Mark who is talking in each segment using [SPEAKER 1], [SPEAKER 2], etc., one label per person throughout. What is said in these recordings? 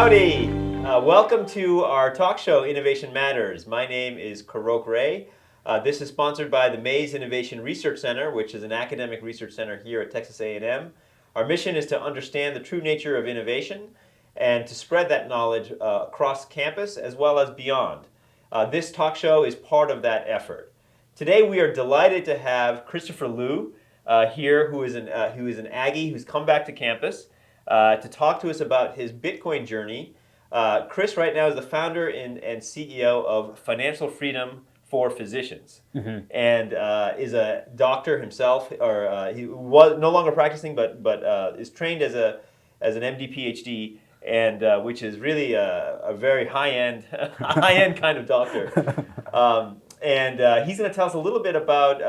[SPEAKER 1] Howdy! Welcome to our talk show, Innovation Matters. My name is Korok Ray. This is sponsored by the Mays Innovation Research Center, which is an academic research center here at Texas A&M. Our mission is to understand the true nature of innovation and to spread that knowledge across campus as well as beyond. This talk show is part of that effort. Today we are delighted to have Christopher Liu here, who is an Aggie who's come back to campus to talk to us about his Bitcoin journey. Chris right now is the founder and CEO of Financial Freedom for Physicians, and is a doctor himself, or he was no longer practicing, but is trained as an MD PhD, and which is really a very high-end kind of doctor. And he's going to tell us a little bit about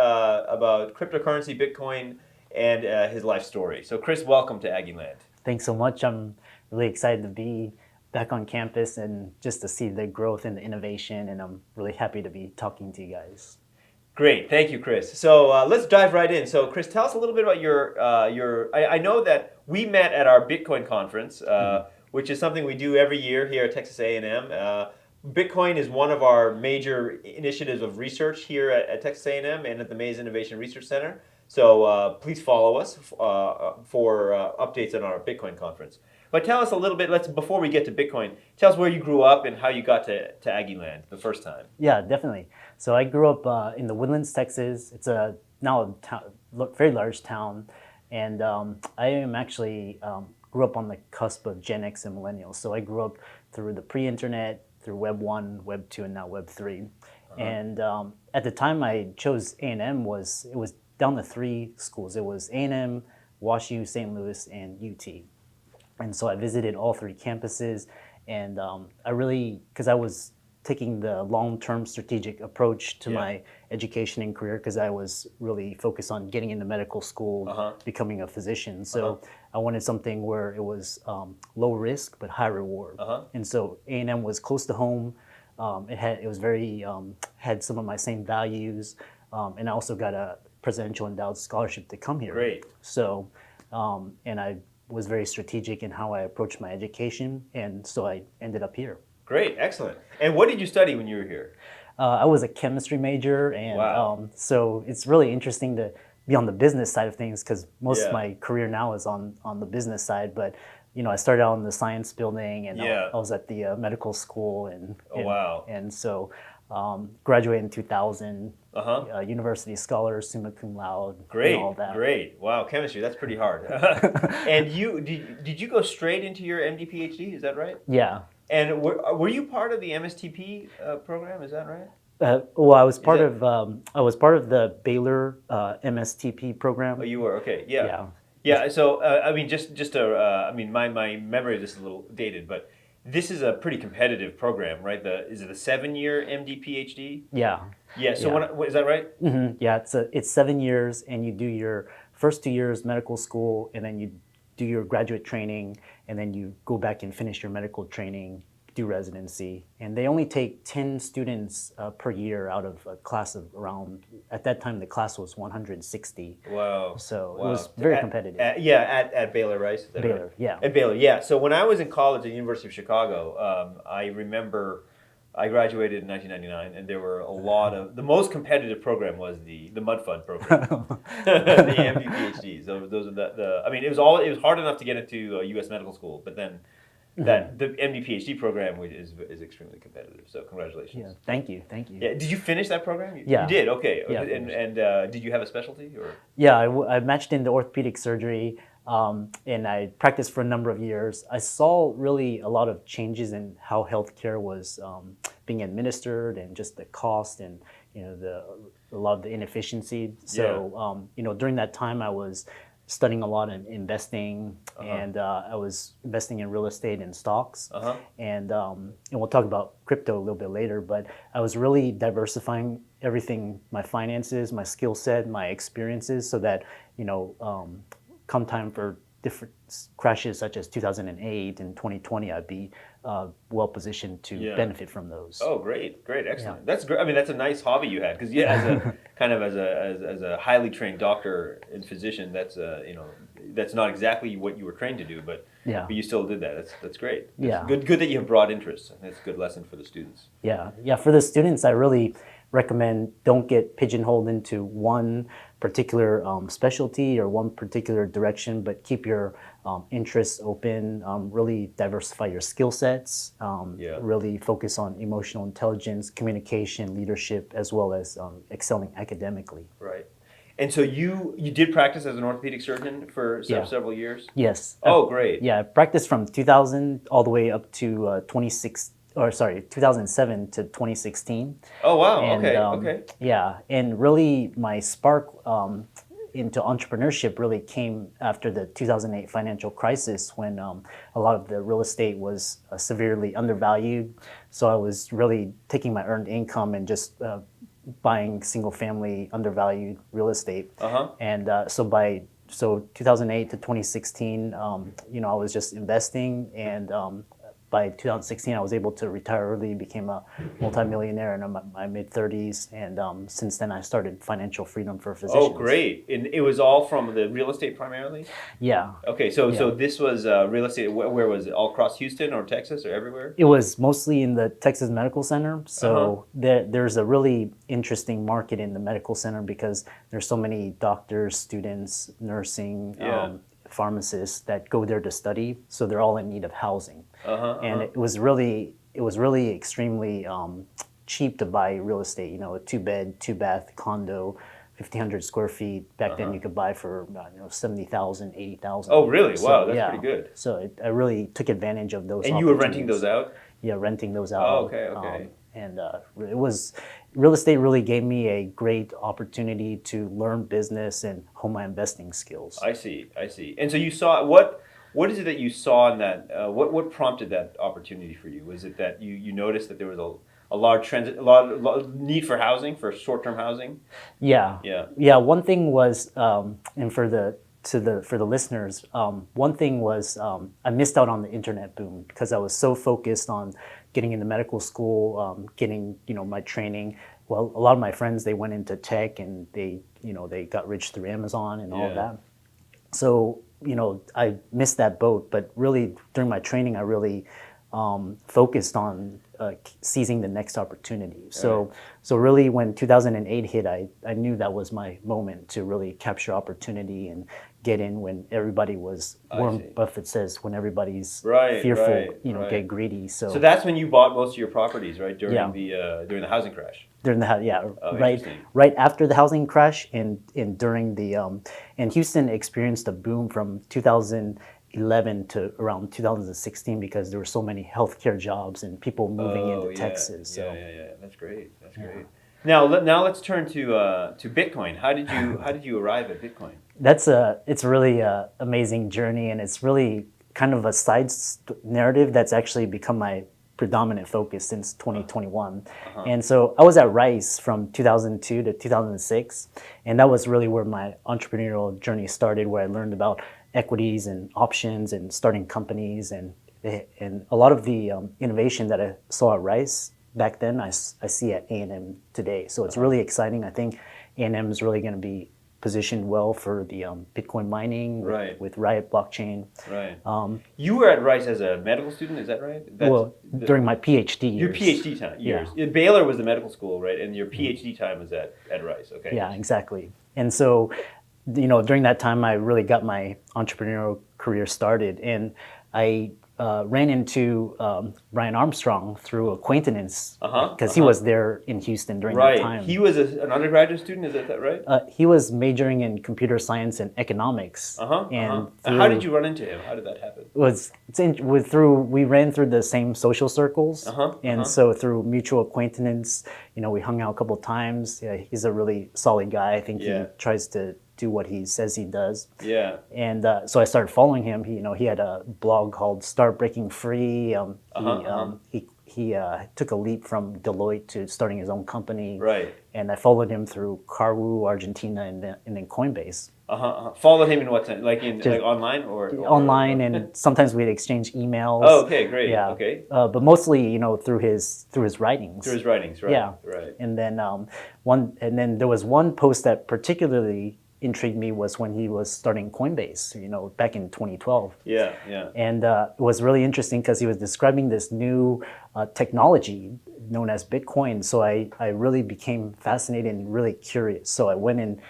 [SPEAKER 1] cryptocurrency, Bitcoin, and his life story. So Chris, welcome to Aggie Land.
[SPEAKER 2] Thanks so much. I'm really excited to be back on campus and just to see the growth and the innovation, and I'm really happy to be talking to you guys.
[SPEAKER 1] Great, thank you, Chris. So let's dive right in. So Chris, tell us a little bit about your I know that we met at our Bitcoin conference, which is something we do every year here at Texas A&M. Bitcoin is one of our major initiatives of research here at Texas A&M and at the Mays Innovation Research Center. So please follow us for updates on our Bitcoin conference. But tell us a little bit, before we get to Bitcoin, tell us where you grew up and how you got to Aggie Land the first time.
[SPEAKER 2] Yeah, definitely. So I grew up in the Woodlands, Texas. It's now a very large town. And I am actually grew up on the cusp of Gen X and millennials. So I grew up through the pre-internet, through Web 1, Web 2, and now Web 3. And at the time I chose A&M, it was down to three schools. It was A&M, WashU, St. Louis, and UT. And so I visited all three campuses, and I really, because I was taking the long-term strategic approach to my education and career, because I was really focused on getting into medical school, becoming a physician. So I wanted something where it was low risk but high reward. And so A&M was close to home. It was very had some of my same values, and I also got a presidential endowed scholarship to come here.
[SPEAKER 1] Great.
[SPEAKER 2] So, and I was very strategic in how I approached my education, and so I ended up here.
[SPEAKER 1] Great, excellent. And what did you study when you were here?
[SPEAKER 2] I was a chemistry major, and so it's really interesting to be on the business side of things, because most of my career now is on the business side. But you know, I started out in the science building, and I was at the medical school, and so graduated in 2000. University scholar, summa cum laude,
[SPEAKER 1] great,
[SPEAKER 2] and all that.
[SPEAKER 1] Great. Wow, chemistry, that's pretty hard. And did you go straight into your MD PhD? Is that right?
[SPEAKER 2] Yeah.
[SPEAKER 1] And were you part of the MSTP program? Is that right?
[SPEAKER 2] Well, I was part of the Baylor MSTP program.
[SPEAKER 1] Oh, you were, okay. Yeah.
[SPEAKER 2] Yeah.
[SPEAKER 1] Yeah. So I mean, just to I mean, my memory of this is a little dated, but this is a pretty competitive program, right? Is it a 7-year MD PhD?
[SPEAKER 2] Yeah.
[SPEAKER 1] Yeah. So is that right?
[SPEAKER 2] Yeah. It's 7 years, and you do your first 2 years medical school, and then you do your graduate training, and then you go back and finish your medical training, do residency. And they only take 10 students per year out of a class of around, at that time the class was 160.
[SPEAKER 1] Wow.
[SPEAKER 2] So it was very competitive.
[SPEAKER 1] At Baylor, right? Is that
[SPEAKER 2] Baylor,
[SPEAKER 1] right?
[SPEAKER 2] yeah.
[SPEAKER 1] At Baylor, yeah. So when I was in college at the University of Chicago, I remember I graduated in 1999, and there were a lot of, the most competitive program was the MUDFUD program, the MD PhDs. Those are I mean, it was hard enough to get into U.S. medical school, but then the MD PhD program is extremely competitive. So congratulations.
[SPEAKER 2] Yeah, thank you.
[SPEAKER 1] Yeah, did you finish that program?
[SPEAKER 2] Yeah.
[SPEAKER 1] You did. Okay.
[SPEAKER 2] Yeah,
[SPEAKER 1] and did you have a specialty or?
[SPEAKER 2] Yeah, I matched into orthopedic surgery. And I practiced for a number of years. I saw really a lot of changes in how healthcare was being administered, and just the cost, and a lot of the inefficiency. So during that time, I was studying a lot in investing, and I was investing in real estate and stocks. And we'll talk about crypto a little bit later. But I was really diversifying everything, my finances, my skill set, my experiences, so that come time for different crashes such as 2008 and 2020, I'd be well positioned to benefit from those.
[SPEAKER 1] Oh, great, excellent. That's great. I mean, that's a nice hobby you had, because as a kind of as a highly trained doctor and physician, that's that's not exactly what you were trained to do, but you still did that. That's great. Good that you have broad interests. That's a good lesson for the students.
[SPEAKER 2] Yeah. For the students, I really recommend don't get pigeonholed into one particular specialty or one particular direction, but keep your interests open, really diversify your skill sets, really focus on emotional intelligence, communication, leadership, as well as excelling academically.
[SPEAKER 1] Right. And so you did practice as an orthopedic surgeon for several years?
[SPEAKER 2] Yes.
[SPEAKER 1] Oh, great.
[SPEAKER 2] Yeah, I practiced from 2000 all the way up to 2007 to 2016.
[SPEAKER 1] Oh, wow.
[SPEAKER 2] And,
[SPEAKER 1] okay.
[SPEAKER 2] Yeah, and really my spark into entrepreneurship really came after the 2008 financial crisis, when a lot of the real estate was severely undervalued. So I was really taking my earned income and just buying single family undervalued real estate. And so 2008 to 2016, I was just investing, and by 2016, I was able to retire early, became a multimillionaire in my mid-30s, and since then I started financial freedom for physicians.
[SPEAKER 1] Oh, great. And it was all from the real estate primarily?
[SPEAKER 2] Yeah.
[SPEAKER 1] Okay, so this was real estate, where was it? All across Houston or Texas or everywhere?
[SPEAKER 2] It was mostly in the Texas Medical Center. So there's a really interesting market in the medical center, because there's so many doctors, students, nursing, pharmacists that go there to study, so they're all in need of housing. And it was really extremely cheap to buy real estate. A 2-bed, 2-bath condo, 1,500 square feet. Back then you could buy for $70,000, $80,000.
[SPEAKER 1] Oh, really? Wow, that's pretty good.
[SPEAKER 2] So I really took advantage of those.
[SPEAKER 1] And you were renting those out?
[SPEAKER 2] Yeah, renting those out.
[SPEAKER 1] Oh, okay.
[SPEAKER 2] And real estate really gave me a great opportunity to learn business and hone my investing skills.
[SPEAKER 1] I see. And so you saw, what is it that you saw in that, what prompted that opportunity for you? Was it that you noticed that there was a large need for housing, for short-term housing?
[SPEAKER 2] Yeah. One thing was, and for the listeners, one thing was I missed out on the internet boom, because I was so focused on getting into medical school, getting my training. Well, a lot of my friends, they went into tech, and they got rich through Amazon and all of that. So I missed that boat. But really, during my training, I really focused on seizing the next opportunity. So really, when 2008 hit, I knew that was my moment to really capture opportunity and get in when everybody was. Warren Buffett says, when everybody's fearful, get greedy. So
[SPEAKER 1] that's when you bought most of your properties, right? During the housing crash.
[SPEAKER 2] Right after the housing crash, and during the and Houston experienced a boom from 2011 to around 2016, because there were so many healthcare jobs and people moving into Texas. So.
[SPEAKER 1] Yeah, that's great. Now let's turn to Bitcoin. How did you arrive at Bitcoin?
[SPEAKER 2] It's a really amazing journey, and it's really kind of a side narrative that's actually become my predominant focus since 2021. And so I was at Rice from 2002 to 2006, and that was really where my entrepreneurial journey started, where I learned about equities and options and starting companies, and a lot of the innovation that I saw at Rice back then, I see at A&M today. So it's really exciting. I think A&M is really going to be positioned well for the Bitcoin mining with Riot blockchain.
[SPEAKER 1] Right. You were at Rice as a medical student, is that right?
[SPEAKER 2] During my PhD years.
[SPEAKER 1] Your PhD time years. Yeah. Baylor was the medical school, right? And your PhD time was at Rice. Okay.
[SPEAKER 2] Yeah, exactly. And so, during that time, I really got my entrepreneurial career started, and I ran into Brian Armstrong through acquaintance, because he was there in Houston during that time.
[SPEAKER 1] He was an undergraduate student, is that right?
[SPEAKER 2] He was majoring in computer science and economics. And
[SPEAKER 1] how did you run into him? How did that happen?
[SPEAKER 2] We ran through the same social circles, and so through mutual acquaintance, we hung out a couple of times. Yeah, he's a really solid guy. I think he tries to do what he says he does. Yeah. And so I started following him. He had a blog called Start Breaking Free. He he took a leap from Deloitte to starting his own company.
[SPEAKER 1] Right.
[SPEAKER 2] And I followed him through Carwu, Argentina, and then Coinbase.
[SPEAKER 1] Followed him in what sense? Like online or
[SPEAKER 2] online, and sometimes we'd exchange emails.
[SPEAKER 1] Oh, okay, great.
[SPEAKER 2] Yeah.
[SPEAKER 1] Okay.
[SPEAKER 2] But mostly, through his writings.
[SPEAKER 1] Through his writings, right?
[SPEAKER 2] Yeah.
[SPEAKER 1] Right.
[SPEAKER 2] And then there was one post that particularly intrigued me was when he was starting Coinbase, back in 2012.
[SPEAKER 1] Yeah, yeah.
[SPEAKER 2] And it was really interesting because he was describing this new technology known as Bitcoin. So I really became fascinated and really curious. So I went and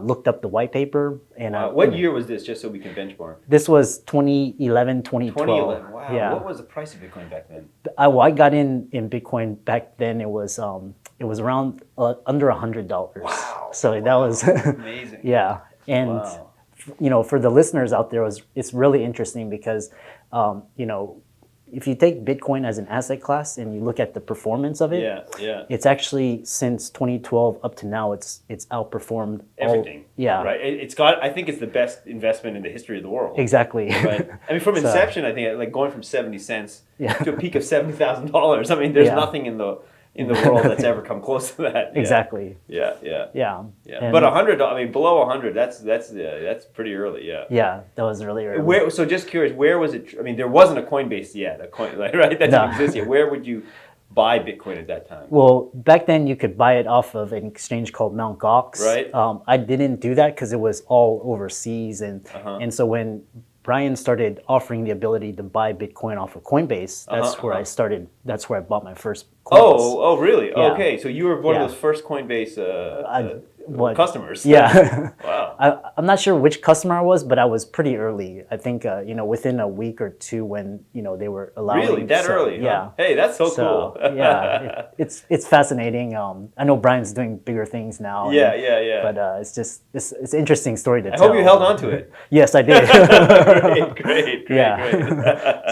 [SPEAKER 2] looked up the white paper. And
[SPEAKER 1] what year was this, just so we can benchmark?
[SPEAKER 2] This was 2011, 2012.
[SPEAKER 1] 2011, wow.
[SPEAKER 2] Yeah.
[SPEAKER 1] What was the price of Bitcoin back then?
[SPEAKER 2] I got in Bitcoin back then. It was around under $100.
[SPEAKER 1] Wow.
[SPEAKER 2] So that was
[SPEAKER 1] amazing.
[SPEAKER 2] Yeah. And for the listeners out there, it's really interesting because if you take Bitcoin as an asset class and you look at the performance of it, it's actually since 2012 up to now, it's outperformed
[SPEAKER 1] everything.
[SPEAKER 2] Right.
[SPEAKER 1] I think it's the best investment in the history of the world.
[SPEAKER 2] Exactly.
[SPEAKER 1] Right. I mean, from inception, I think like going from 70 cents to a peak of $70,000. I mean, there's nothing in the world that's ever come close to that.
[SPEAKER 2] Exactly.
[SPEAKER 1] Yeah.
[SPEAKER 2] And
[SPEAKER 1] but $100, I mean, below 100, that's pretty early. Yeah.
[SPEAKER 2] Yeah, that was really early.
[SPEAKER 1] So just curious, where was it? I mean, there wasn't a Coinbase yet, right? That didn't exist yet. Where would you buy Bitcoin at that time?
[SPEAKER 2] Well, back then you could buy it off of an exchange called Mt. Gox.
[SPEAKER 1] Right.
[SPEAKER 2] I didn't do that because it was all overseas, and so when Brian started offering the ability to buy Bitcoin off of Coinbase, that's where I started. That's where I bought my first Coinbase.
[SPEAKER 1] Oh, really?
[SPEAKER 2] Yeah.
[SPEAKER 1] Okay, so you were one of those first Coinbase customers.
[SPEAKER 2] Yeah.
[SPEAKER 1] Wow.
[SPEAKER 2] I'm not sure which customer I was, but I was pretty early. I think within a week or two when they were allowing.
[SPEAKER 1] Really, that early? Huh?
[SPEAKER 2] Yeah.
[SPEAKER 1] Hey, that's so cool.
[SPEAKER 2] Yeah, it's fascinating. I know Brian's doing bigger things now.
[SPEAKER 1] Yeah.
[SPEAKER 2] But it's an interesting story to
[SPEAKER 1] I
[SPEAKER 2] tell.
[SPEAKER 1] hope you held on to it.
[SPEAKER 2] Yes, I did.
[SPEAKER 1] Great.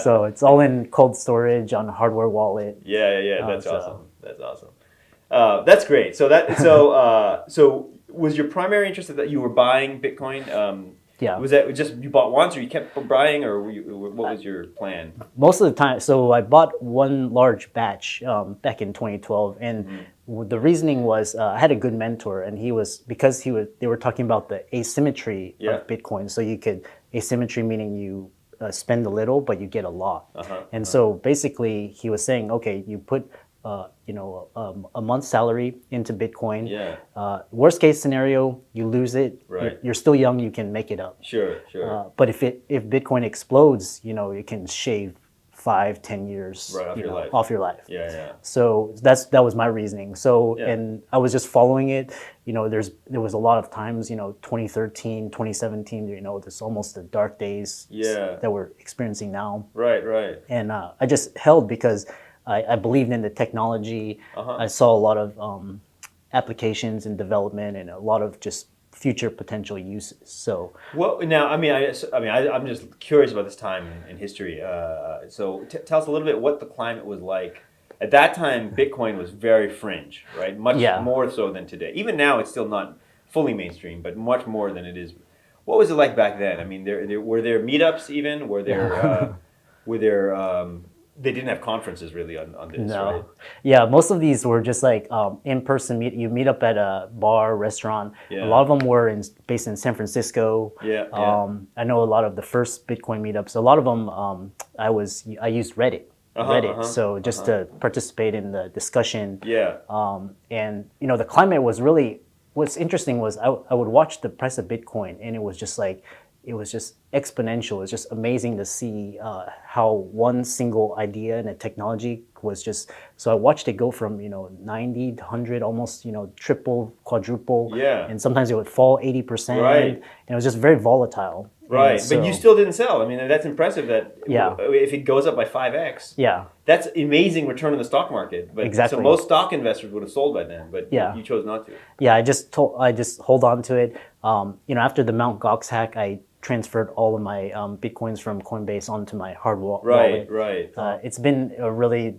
[SPEAKER 2] So it's all in cold storage on a hardware wallet.
[SPEAKER 1] Yeah. That's awesome. That's awesome. That's great. So was your primary interest that you were buying Bitcoin?
[SPEAKER 2] Yeah.
[SPEAKER 1] Was that just you bought once, or you kept buying, or what was your plan?
[SPEAKER 2] Most of the time, so I bought one large batch back in 2012, and the reasoning was I had a good mentor, and they were talking about the asymmetry of Bitcoin. So you could asymmetry meaning you spend a little, but you get a lot. So basically, he was saying, okay, you put a month's salary into Bitcoin.
[SPEAKER 1] Yeah.
[SPEAKER 2] Worst case scenario, you lose it.
[SPEAKER 1] Right.
[SPEAKER 2] You're still young, you can make it up.
[SPEAKER 1] Sure.
[SPEAKER 2] But if Bitcoin explodes, you can shave 5-10 years off your life.
[SPEAKER 1] Yeah.
[SPEAKER 2] So that was my reasoning. So and I was just following it. There was a lot of times, 2013, 2017. There's almost the dark days that we're experiencing now.
[SPEAKER 1] Right.
[SPEAKER 2] And I just held because I believed in the technology. I saw a lot of applications and development and a lot of just future potential uses. So
[SPEAKER 1] well, now I'm just curious about this time in history. So tell us a little bit what the climate was like at that time. Bitcoin was very fringe, right? Much more so than today. Even now, it's still not fully mainstream, but much more than it is. What was it like back then? I mean, were there meetups even? Were there they didn't have conferences really on this, right?
[SPEAKER 2] Yeah, most of these were just like in-person you meet up at a bar, restaurant.
[SPEAKER 1] Yeah.
[SPEAKER 2] A lot of them were based in San Francisco.
[SPEAKER 1] I
[SPEAKER 2] know a lot of the first Bitcoin meetups. A lot of them, I used Reddit. So just to participate in the discussion. And the climate was really, what's interesting was I would watch the price of Bitcoin, and it was just exponential. It was just amazing to see how one single idea and a technology was just. So I watched it go from 90 to 100, almost triple, quadruple. And sometimes it would fall 80%.
[SPEAKER 1] Right.
[SPEAKER 2] And it was just very volatile.
[SPEAKER 1] Right, but you still didn't sell. I mean, that's impressive that if it goes up by 5x, that's amazing return on the stock market. But
[SPEAKER 2] exactly.
[SPEAKER 1] So most stock investors would have sold by then, but you chose not to.
[SPEAKER 2] Yeah, I just hold on to it. After the Mt. Gox hack, I transferred all of my Bitcoins from Coinbase onto my hard wallet.
[SPEAKER 1] Right.
[SPEAKER 2] It's been a really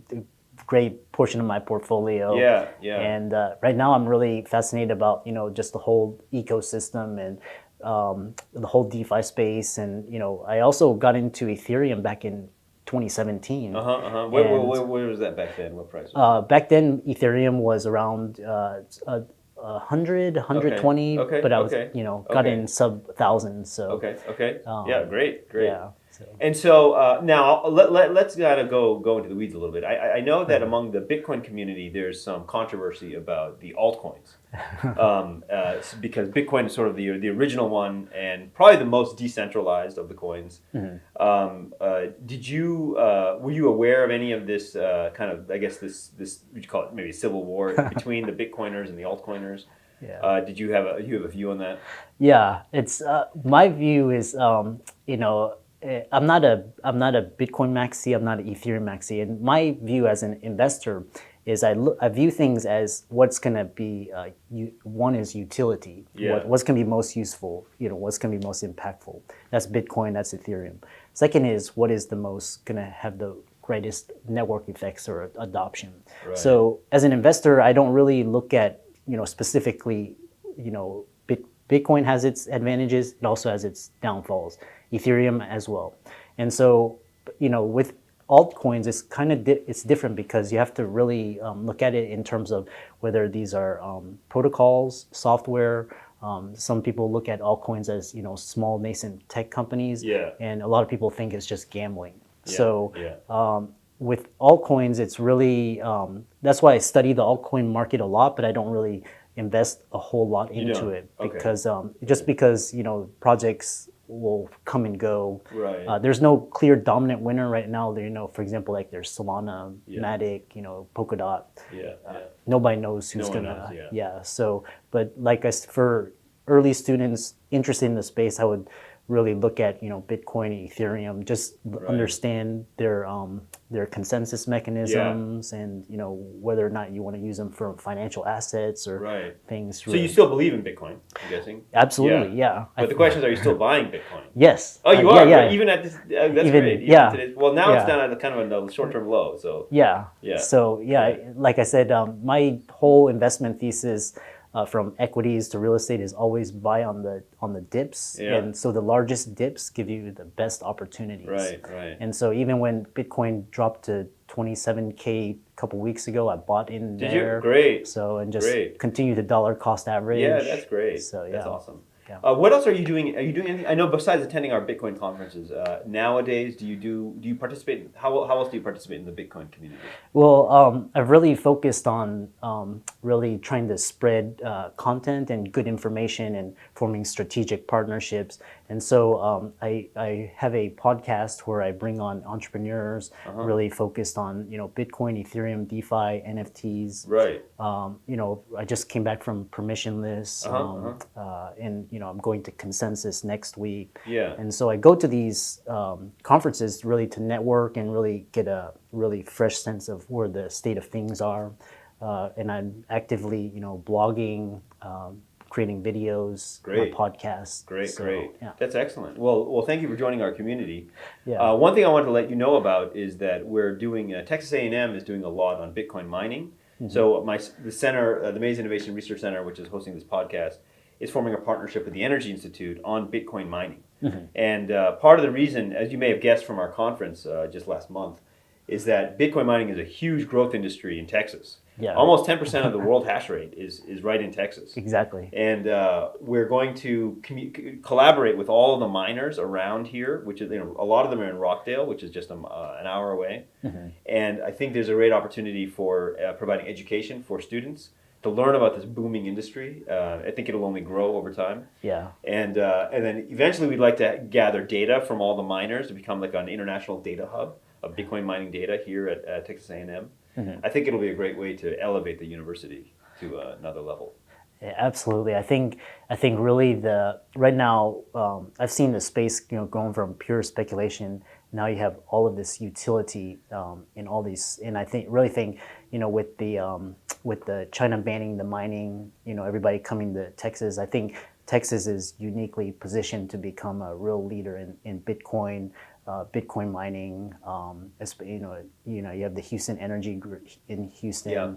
[SPEAKER 2] great portion of my portfolio.
[SPEAKER 1] Yeah.
[SPEAKER 2] And right now I'm really fascinated about, just the whole ecosystem and the whole DeFi space. And, I also got into Ethereum back in 2017.
[SPEAKER 1] Where was that back then? What price?
[SPEAKER 2] Back then, Ethereum was around 100, 120,
[SPEAKER 1] Okay.
[SPEAKER 2] but I was,
[SPEAKER 1] Okay.
[SPEAKER 2] got
[SPEAKER 1] Okay.
[SPEAKER 2] in sub 1,000. So
[SPEAKER 1] Okay. Yeah. Great.
[SPEAKER 2] yeah. So,
[SPEAKER 1] And so now let's kind of go into the weeds a little bit. I know that among the Bitcoin community, there's some controversy about the altcoins, because Bitcoin is sort of the original one and probably the most decentralized of the coins. Were you aware of any of this kind of, I guess this would you call it maybe civil war between the Bitcoiners and the altcoiners?
[SPEAKER 2] yeah.
[SPEAKER 1] Did you have a view on that?
[SPEAKER 2] Yeah, it's my view is I'm not a Bitcoin maxi, I'm not an Ethereum maxi, and my view as an investor is I view things as what's going to be one is utility, what's going to be most useful, what's going to be most impactful. That's Bitcoin, that's Ethereum. Second is what is the most going to have the greatest network effects or adoption.
[SPEAKER 1] Right.
[SPEAKER 2] So as an investor, I don't really look at specifically Bitcoin has its advantages, it also has its downfalls, Ethereum as well. And so, with altcoins, it's kind of it's different because you have to really look at it in terms of whether these are protocols, software. Some people look at altcoins as small nascent tech companies, and a lot of people think it's just gambling. With altcoins, it's really that's why I study the altcoin market a lot, but I don't really invest a whole lot into it because because projects will come and go.
[SPEAKER 1] Right.
[SPEAKER 2] There's no clear dominant winner right now. For example, like there's Solana, Matic, Polkadot. Nobody knows who's gonna. So, but for early students interested in the space, I would really look at Bitcoin, Ethereum, just understand their consensus mechanisms and whether or not you want to use them for financial assets or things.
[SPEAKER 1] So you still believe in Bitcoin, I'm guessing?
[SPEAKER 2] Absolutely, yeah.
[SPEAKER 1] But the question is, are you still buying Bitcoin?
[SPEAKER 2] Yes.
[SPEAKER 1] Oh, you are?
[SPEAKER 2] Yeah.
[SPEAKER 1] Even at this, that's great. Even today. Well, now it's down at kind of a short-term low, so.
[SPEAKER 2] Yeah. So, like I said, my whole investment thesis from equities to real estate is always buy on the dips, and so the largest dips give you the best opportunities.
[SPEAKER 1] Right.
[SPEAKER 2] And so even when Bitcoin dropped to 27K a couple weeks ago, I bought in there.
[SPEAKER 1] Did you? Great.
[SPEAKER 2] So and just continue the dollar cost average.
[SPEAKER 1] Yeah, that's great.
[SPEAKER 2] So
[SPEAKER 1] that's awesome. What else are you doing? Are you doing anything? I know besides attending our Bitcoin conferences, nowadays, do you participate? How else do you participate in the Bitcoin community?
[SPEAKER 2] Well, I've really focused on really trying to spread content and good information and forming strategic partnerships. And so I have a podcast where I bring on entrepreneurs, really focused on Bitcoin, Ethereum, DeFi, NFTs.
[SPEAKER 1] Right.
[SPEAKER 2] I just came back from permissionless, and I'm going to Consensus next week.
[SPEAKER 1] Yeah.
[SPEAKER 2] And so I go to these conferences really to network and really get a really fresh sense of where the state of things are. And I'm actively, blogging, creating videos, my podcasts.
[SPEAKER 1] Great. Yeah. That's excellent. Well, thank you for joining our community.
[SPEAKER 2] Yeah.
[SPEAKER 1] One thing I wanted to let you know about is that we're doing, Texas A&M is doing a lot on Bitcoin mining. So the center, the Mays Innovation Research Center, which is hosting this podcast, is forming a partnership with the Energy Institute on Bitcoin mining. And part of the reason, as you may have guessed from our conference just last month, is that Bitcoin mining is a huge growth industry in Texas.
[SPEAKER 2] Yeah.
[SPEAKER 1] Almost 10% of the world hash rate is right in Texas.
[SPEAKER 2] Exactly.
[SPEAKER 1] And we're going to collaborate with all of the miners around here, which is, a lot of them are in Rockdale, which is just an hour away. And I think there's a great opportunity for providing education for students to learn about this booming industry. I think it'll only grow over time.
[SPEAKER 2] Yeah.
[SPEAKER 1] And then eventually we'd like to gather data from all the miners to become like an international data hub of Bitcoin mining data here at Texas A&M. I think it'll be a great way to elevate the university to another level.
[SPEAKER 2] Yeah, absolutely. I think really right now I've seen the space going from pure speculation. Now you have all of this utility in all these, and I really think with the China banning the mining, everybody coming to Texas, I think Texas is uniquely positioned to become a real leader in Bitcoin. Bitcoin mining, you have the Houston Energy Group in Houston.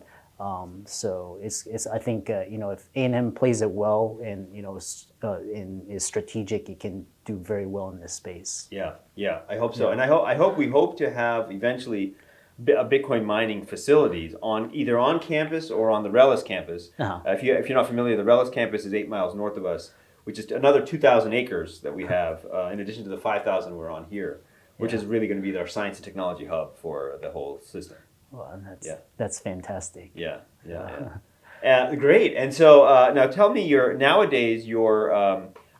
[SPEAKER 2] So it's I think if A&M plays it well and and is strategic, it can do very well in this space.
[SPEAKER 1] Yeah, I hope so. And we hope to have eventually a Bitcoin mining facilities either on campus or on the Relish campus. If you're not familiar, the Relish campus is 8 miles north of us, which is another 2,000 acres that we have in addition to the 5,000 we're on here, which is really going to be our science and technology hub for the whole system.
[SPEAKER 2] Well, that's fantastic.
[SPEAKER 1] Yeah. Great. And so now tell me, nowadays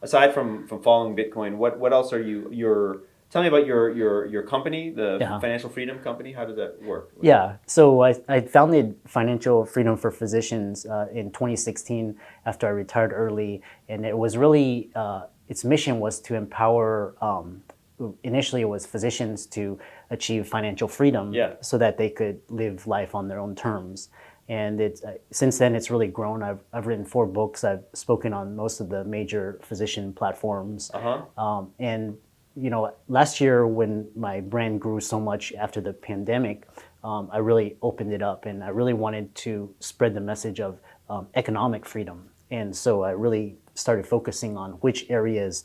[SPEAKER 1] aside from following Bitcoin, what else are tell me about your company, the Financial Freedom Company. How does that work?
[SPEAKER 2] Yeah, so I founded Financial Freedom for Physicians in 2016 after I retired early, and it was really its mission was to empower. Initially, it was physicians to achieve financial freedom, so that they could live life on their own terms. And since then it's really grown. I've written 4 books. I've spoken on most of the major physician platforms. And last year when my brand grew so much after the pandemic, I really opened it up, and I really wanted to spread the message of economic freedom. And so I really started focusing on which areas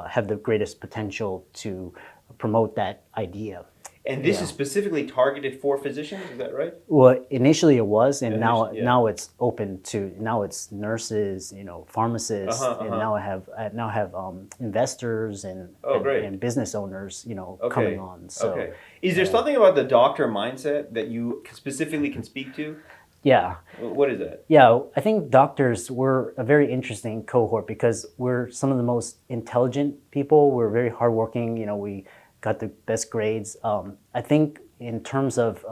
[SPEAKER 2] have the greatest potential to promote that idea.
[SPEAKER 1] And this is specifically targeted for physicians, is that right?
[SPEAKER 2] Well, initially it was, and now it's open to it's nurses, pharmacists, and now I have investors and business owners, coming on. So
[SPEAKER 1] is there something about the doctor mindset that you specifically can speak to?
[SPEAKER 2] Yeah.
[SPEAKER 1] What is that?
[SPEAKER 2] Yeah, I think doctors were a very interesting cohort because we're some of the most intelligent people. We're very hardworking. We got the best grades. I think in terms of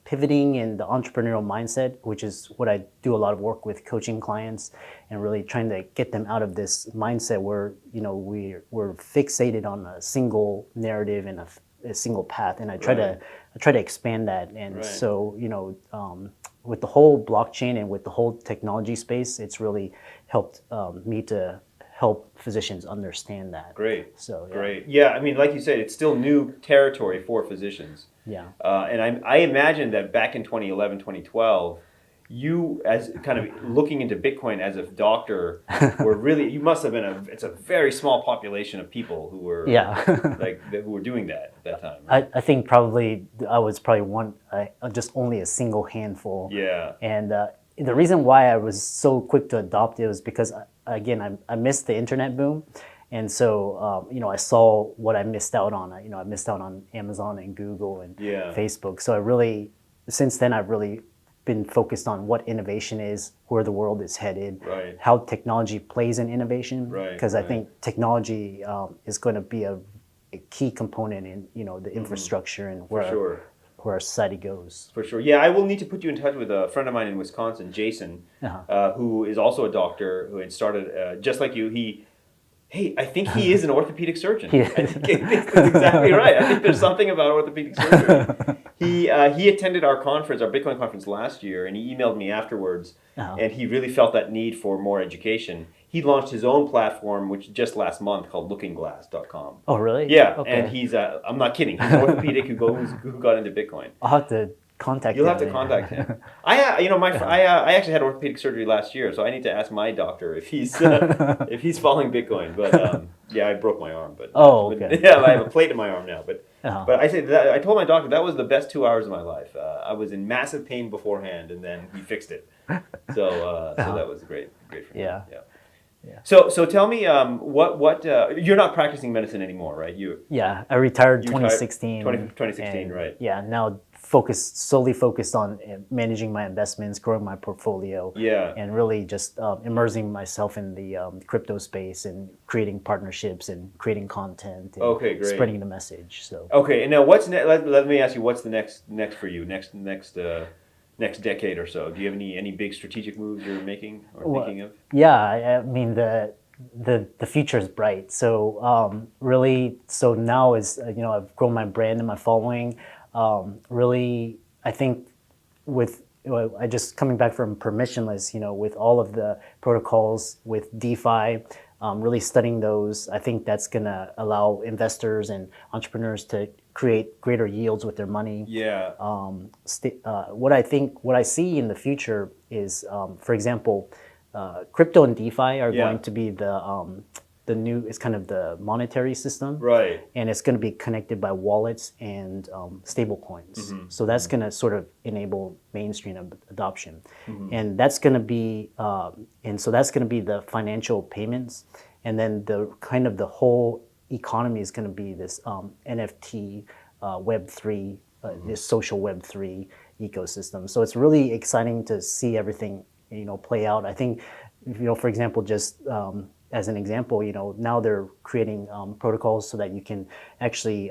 [SPEAKER 2] pivoting in the entrepreneurial mindset, which is what I do a lot of work with coaching clients and really trying to get them out of this mindset where we're fixated on a single narrative and a single path. And I try to expand that. And so with the whole blockchain and with the whole technology space, it's really helped me to help physicians understand that.
[SPEAKER 1] Great.
[SPEAKER 2] So
[SPEAKER 1] great. Yeah, I mean, like you said, it's still new territory for physicians.
[SPEAKER 2] Yeah.
[SPEAKER 1] And I imagine that back in 2011, 2012, you, as kind of looking into Bitcoin as a doctor, you must have been it's a very small population of people who were who were doing that at that time. Right?
[SPEAKER 2] I think probably I was just only a single handful.
[SPEAKER 1] Yeah.
[SPEAKER 2] And the reason why I was so quick to adopt it was because, again, I missed the internet boom. And so, I saw what I missed out on. I missed out on Amazon and Google and Facebook. So since then, I've really been focused on what innovation is, where the world is headed, how technology plays in innovation. Because I think technology is going to be a key component in, the infrastructure and where our society goes.
[SPEAKER 1] For sure. Yeah, I will need to put you in touch with a friend of mine in Wisconsin, Jason, who is also a doctor who had started, just like you, I think he is an orthopedic surgeon. I think that's exactly right. I think there's something about orthopedic surgery. He attended our conference, our Bitcoin conference last year, and he emailed me afterwards, and he really felt that need for more education. He launched his own platform, which just last month, called lookingglass.com.
[SPEAKER 2] Oh, really?
[SPEAKER 1] Yeah,
[SPEAKER 2] okay.
[SPEAKER 1] And he's, I'm not kidding, he's an orthopedic who got into Bitcoin.
[SPEAKER 2] I'll have to contact him.
[SPEAKER 1] You'll have to contact him. I actually had orthopedic surgery last year, so I need to ask my doctor if he's following Bitcoin. But I broke my arm. But
[SPEAKER 2] okay.
[SPEAKER 1] Yeah, I have a plate in my arm now. But I told my doctor that was the best 2 hours of my life. I was in massive pain beforehand, and then he fixed it. So that was great for me.
[SPEAKER 2] Yeah.
[SPEAKER 1] So tell me, what you're not practicing medicine anymore, right?
[SPEAKER 2] I retired 2016.
[SPEAKER 1] 2016, right?
[SPEAKER 2] Yeah, now solely focused on managing my investments, growing my portfolio, and really just immersing myself in the crypto space and creating partnerships and creating content and spreading the message. So
[SPEAKER 1] and now what's next? Let me ask you, what's the next for you? Next decade or so? Do you have any big strategic moves you're making or thinking of?
[SPEAKER 2] Yeah, I mean the future is bright. So so now is I've grown my brand and my following. Really, I think I just coming back from permissionless, with all of the protocols with DeFi, really studying those. I think that's gonna allow investors and entrepreneurs to create greater yields with their money.
[SPEAKER 1] Yeah.
[SPEAKER 2] What I see in the future is, for example, crypto and DeFi are going to be the new, it's kind of the monetary system.
[SPEAKER 1] Right.
[SPEAKER 2] And it's going to be connected by wallets and stable coins. So that's going to sort of enable mainstream adoption. And that's going to be, that's going to be the financial payments. And then the kind of the whole economy is going to be this NFT, Web3, this social Web3 ecosystem. So it's really exciting to see everything, play out. I think, for example, just as an example, now they're creating protocols so that you can actually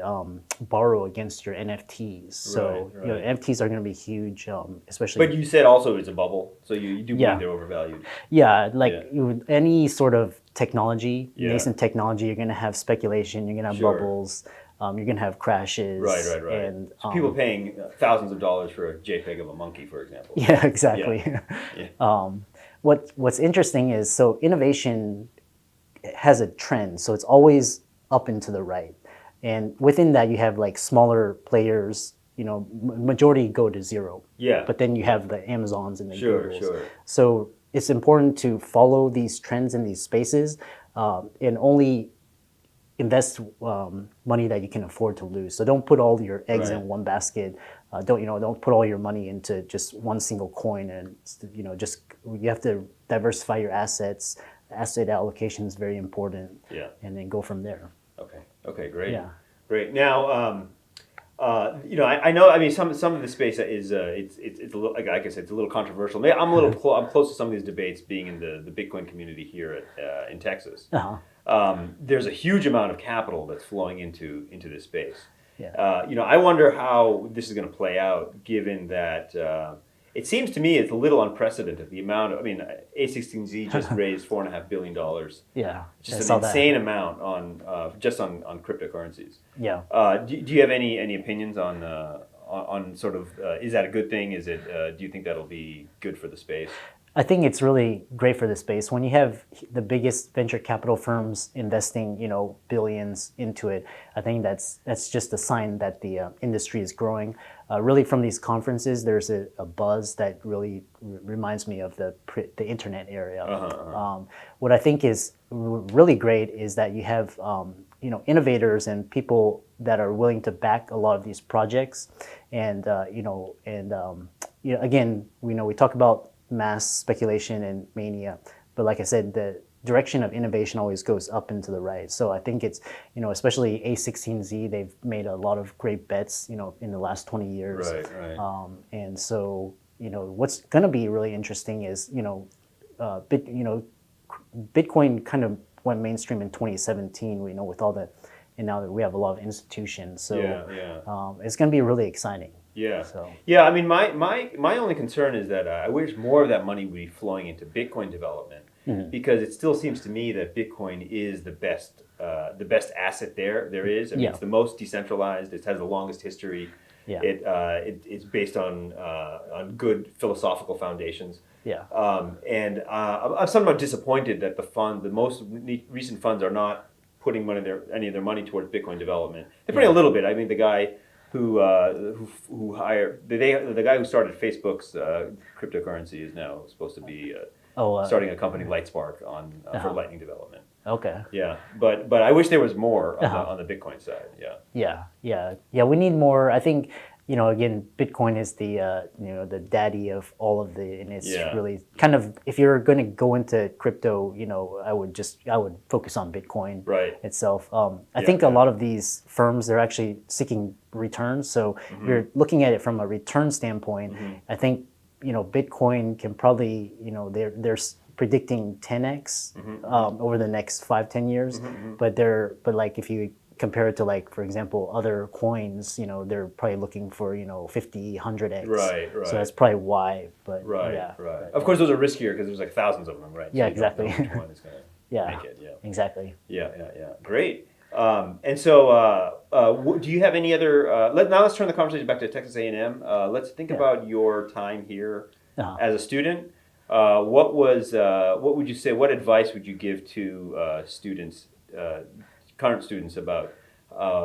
[SPEAKER 2] borrow against your NFTs. So
[SPEAKER 1] Right.
[SPEAKER 2] NFTs are going to be huge, especially.
[SPEAKER 1] But you said also it's a bubble, so you do believe they're overvalued.
[SPEAKER 2] Yeah, any sort of technology,
[SPEAKER 1] Yeah.
[SPEAKER 2] nascent technology, you're going to have speculation, you're going to have bubbles, you're going to have crashes.
[SPEAKER 1] Right.
[SPEAKER 2] And
[SPEAKER 1] So people paying thousands of dollars for a JPEG of a monkey, for example.
[SPEAKER 2] Yeah, exactly.
[SPEAKER 1] Yeah.
[SPEAKER 2] What's interesting is, so innovation has a trend, so it's always up and to the right, and within that you have like smaller players. Majority go to zero.
[SPEAKER 1] Yeah.
[SPEAKER 2] But then you have the Amazons and the Googles.
[SPEAKER 1] Sure.
[SPEAKER 2] So it's important to follow these trends in these spaces, and only invest money that you can afford to lose. So don't put all your eggs in one basket. Don't put all your money into just one single coin, and you have to diversify your assets. Asset allocation is very important. Yeah. And then go from there.
[SPEAKER 1] Okay, great.
[SPEAKER 2] Yeah.
[SPEAKER 1] Great. Now, I know. I mean, some of the space is it's a little, like I said, it's a little controversial. Maybe I'm I'm close to some of these debates, being in the Bitcoin community here in Texas. There's a huge amount of capital that's flowing into this space.
[SPEAKER 2] Yeah.
[SPEAKER 1] I wonder how this is going to play out, given that it seems to me it's a little unprecedented. The amount of, A16Z just raised $4.5 billion.
[SPEAKER 2] Yeah.
[SPEAKER 1] Just an insane amount on cryptocurrencies.
[SPEAKER 2] Yeah.
[SPEAKER 1] Do you have any opinions on sort of, is that a good thing? Is it, do you think that'll be good for the space?
[SPEAKER 2] I think it's really great for the space. When you have the biggest venture capital firms investing, billions into it, I think that's just a sign that the industry is growing. Really, from these conferences, there's a buzz that really reminds me of the internet era. What I think is really great is that you have innovators and people that are willing to back a lot of these projects, and again, we talk about mass speculation and mania, but like I said, the direction of innovation always goes up and to the right. So I think it's, especially A16Z, they've made a lot of great bets, in the last 20 years.
[SPEAKER 1] Right.
[SPEAKER 2] And so, what's going to be really interesting is, Bitcoin kind of went mainstream in 2017, with all the, and now that we have a lot of institutions. So it's going to be really exciting.
[SPEAKER 1] Yeah.
[SPEAKER 2] So.
[SPEAKER 1] Yeah. I mean, my only concern is that I wish more of that money would be flowing into Bitcoin development, because it still seems to me that Bitcoin is the best asset there is. I mean, it's the most decentralized. It has the longest history.
[SPEAKER 2] Yeah.
[SPEAKER 1] It's based on good philosophical foundations.
[SPEAKER 2] Yeah.
[SPEAKER 1] And I'm somewhat disappointed that the most recent funds are not putting any of their money towards Bitcoin development. They're putting a little bit. I mean, the guy who hired the guy who started Facebook's cryptocurrency is now supposed to be starting a company, Lightspark, for Lightning development.
[SPEAKER 2] Okay.
[SPEAKER 1] Yeah, but I wish there was more on the Bitcoin side.
[SPEAKER 2] Yeah. We need more. I think, again, Bitcoin is the daddy of all of and it's really kind of, if you're going to go into crypto, I would focus on Bitcoin itself. I think a lot of these firms, they're actually seeking returns. So if you're looking at it from a return standpoint, I think, Bitcoin can probably, they're predicting 10x over the next 5-10 years, but like if you compare it to, like, for example, other coins, they're probably looking for 50, 100x.
[SPEAKER 1] Right.
[SPEAKER 2] So that's probably why. But
[SPEAKER 1] right.
[SPEAKER 2] But,
[SPEAKER 1] of course, those are riskier because there's like thousands of them, right?
[SPEAKER 2] Yeah,
[SPEAKER 1] so
[SPEAKER 2] exactly.
[SPEAKER 1] Which one is going to make it? Yeah,
[SPEAKER 2] exactly.
[SPEAKER 1] Yeah. Great. And so, do you have any other? Let's turn the conversation back to Texas A&M. Let's think about your time here as a student. What would you say? What advice would you give to students, current students, about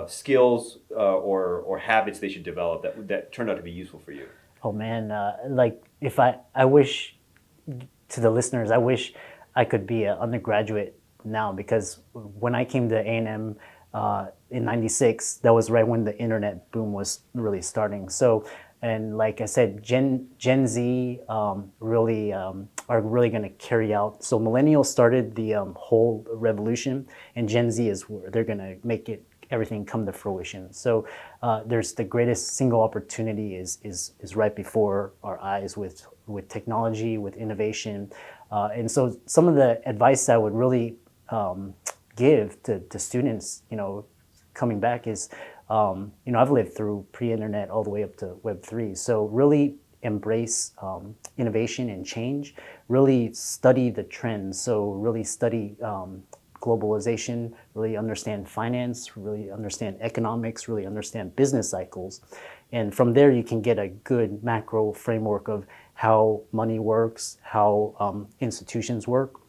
[SPEAKER 1] skills or habits they should develop that turned out to be useful for you?
[SPEAKER 2] Oh man, like if I wish to the listeners, I wish I could be an undergraduate now, because when I came to A&M in '96, that was right when the internet boom was really starting. So, and like I said, Gen Z really are really going to carry out. So millennials started the whole revolution, and Gen Z is where they're going to make it everything come to fruition. So there's the greatest single opportunity is right before our eyes with technology, with innovation. And so some of the advice I would really give to students, coming back is, I've lived through pre-internet all the way up to Web3. So really embrace innovation and change, really study the trends. So really study globalization, really understand finance, really understand economics, really understand business cycles. And from there, you can get a good macro framework of how money works, how institutions work,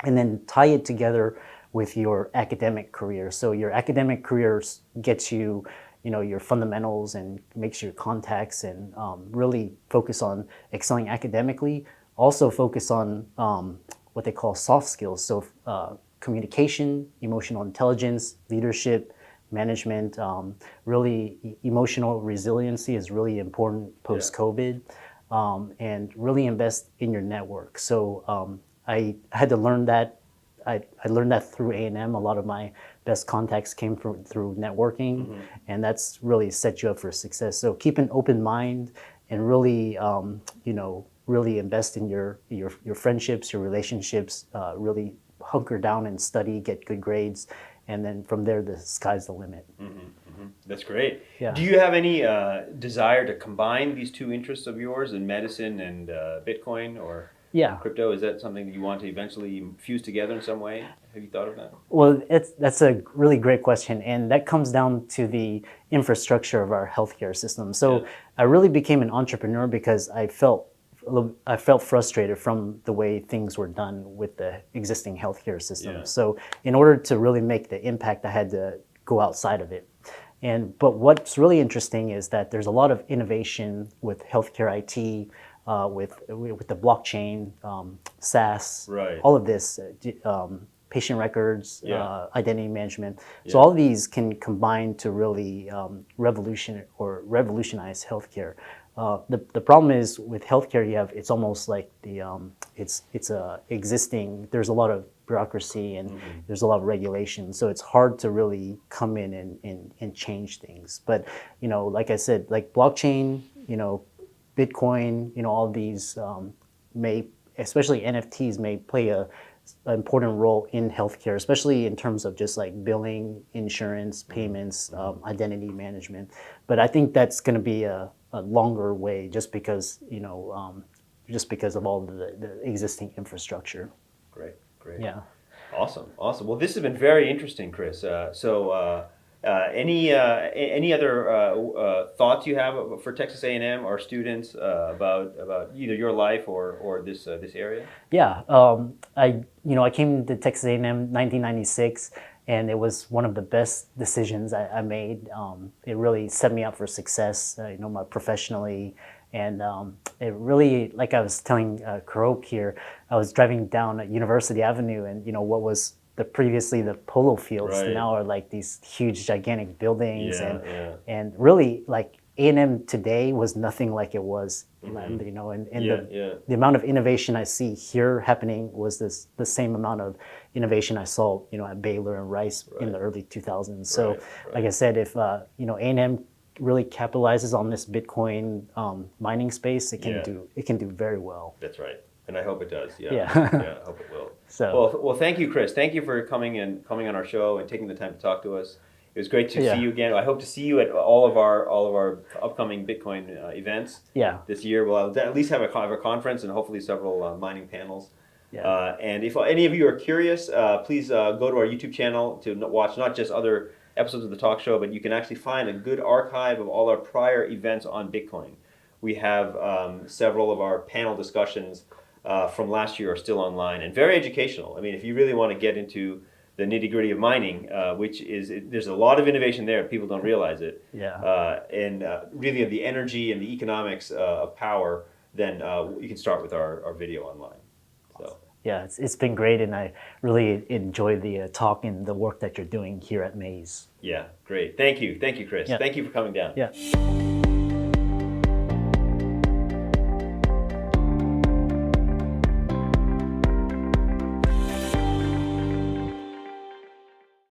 [SPEAKER 2] and then tie it together with your academic career. So your academic career gets you, your fundamentals and makes your contacts, and really focus on excelling academically. Also focus on what they call soft skills. So communication, emotional intelligence, leadership, management. Really, emotional resiliency is really important post-COVID, and really invest in your network. So I had to learn that. I learned that through A&M. A lot of my best contacts came through networking, and that's really set you up for success. So keep an open mind and really, really invest in your friendships, your relationships. Really hunker down and study, get good grades, and then from there, the sky's the limit.
[SPEAKER 1] That's great.
[SPEAKER 2] Yeah.
[SPEAKER 1] Do you have any desire to combine these two interests of yours in medicine and Bitcoin or crypto? Is that something that you want to eventually fuse together in some way? Have you thought of that?
[SPEAKER 2] Well, that's a really great question, and that comes down to the infrastructure of our healthcare system. So I really became an entrepreneur because I felt frustrated from the way things were done with the existing healthcare system.
[SPEAKER 1] Yeah.
[SPEAKER 2] So in order to really make the impact, I had to go outside of it. But what's really interesting is that there's a lot of innovation with healthcare IT, with the blockchain, SaaS,
[SPEAKER 1] all
[SPEAKER 2] of this, patient records, identity management. So
[SPEAKER 1] Yeah.
[SPEAKER 2] all of these can combine to really revolutionize healthcare. The problem is with healthcare, it's almost like it's existing. There's a lot of bureaucracy and there's a lot of regulation, so it's hard to really come in and change things. But like I said, like blockchain, Bitcoin, all these especially NFTs may play an important role in healthcare, especially in terms of just like billing, insurance, payments, identity management. But I think that's going to be a longer way, just because of all the existing infrastructure.
[SPEAKER 1] Great.
[SPEAKER 2] Yeah.
[SPEAKER 1] Awesome. Well, this has been very interesting, Chris. Any other thoughts you have for Texas A&M or students about either your life or this area?
[SPEAKER 2] Yeah. I came to Texas A&M 1996, and it was one of the best decisions I made. It really set me up for success, professionally. And it really, like I was telling Korok here, I was driving down University Avenue, and what was previously the polo fields now are like these huge, gigantic buildings, and really like A&M today was nothing like it was, the amount of innovation I see here happening was the same amount of innovation I saw, at Baylor and Rice in the early 2000s. So, like I said, if A&M really capitalizes on this Bitcoin mining space, it can do very well.
[SPEAKER 1] That's right, and I hope it does.
[SPEAKER 2] Yeah.
[SPEAKER 1] I hope it will.
[SPEAKER 2] So
[SPEAKER 1] well, thank you, Chris. Thank you for coming on our show and taking the time to talk to us. It was great to see you again. I hope to see you at all of our upcoming Bitcoin events. This year. We'll at least have a conference and hopefully several mining panels. And if any of you are curious, please go to our YouTube channel to watch not just other episodes of the talk show, but you can actually find a good archive of all our prior events on Bitcoin. We have several of our panel discussions from last year are still online and very educational. I mean, if you really want to get into the nitty-gritty of mining, which is there's a lot of innovation there. People don't realize it.
[SPEAKER 2] Yeah.
[SPEAKER 1] And really the energy and the economics of power, then you can start with our video online. So.
[SPEAKER 2] Yeah, it's been great, and I really enjoy the talk and the work that you're doing here at Maze.
[SPEAKER 1] Yeah, great. Thank you, Chris.
[SPEAKER 2] Yeah.
[SPEAKER 1] Thank you for coming down.
[SPEAKER 2] Yeah.